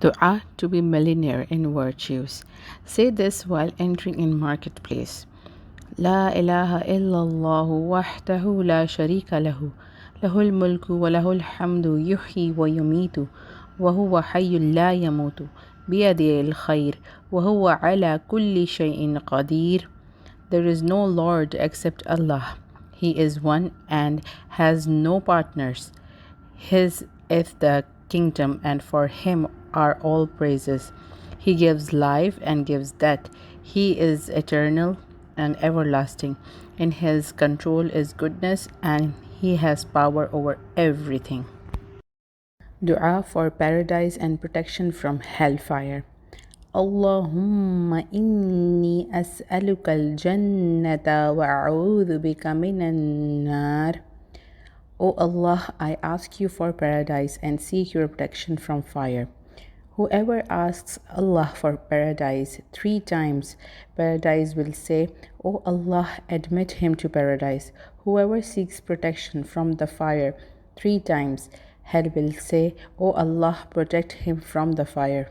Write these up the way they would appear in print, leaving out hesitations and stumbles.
Dua to be millionaire in virtues. Say this while entering in marketplace. لا إله إلا الله وحده لا شريك له له الملك وله الحمد يحيي ويميت وهو حي لا يموت بيده الخير وهو على كل شيء قدير. There is no Lord except Allah. He is one and has no partners. His is the kingdom, and for him are all praises. He gives life and gives death. He is eternal and everlasting. In his control is goodness, and he has power over everything. Dua for paradise and protection from hellfire. اللهم إني أسألك الجنة وأعوذ بك من النار. O Allah, I ask you for paradise and seek your protection from fire. Whoever asks Allah for paradise 3 times, paradise will say, O Allah, admit him to paradise. Whoever seeks protection from the fire 3 times, hell will say, O Allah, protect him from the fire.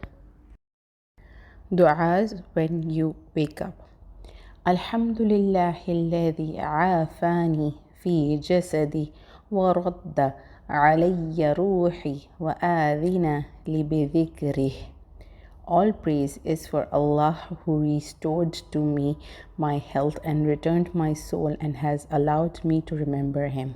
Du'as when you wake up. الحمد لله الذي عافاني في جسدي ورد علي روحي وآذن لي بذكره. All praise is for Allah who restored to me my health and returned my soul and has allowed me to remember him.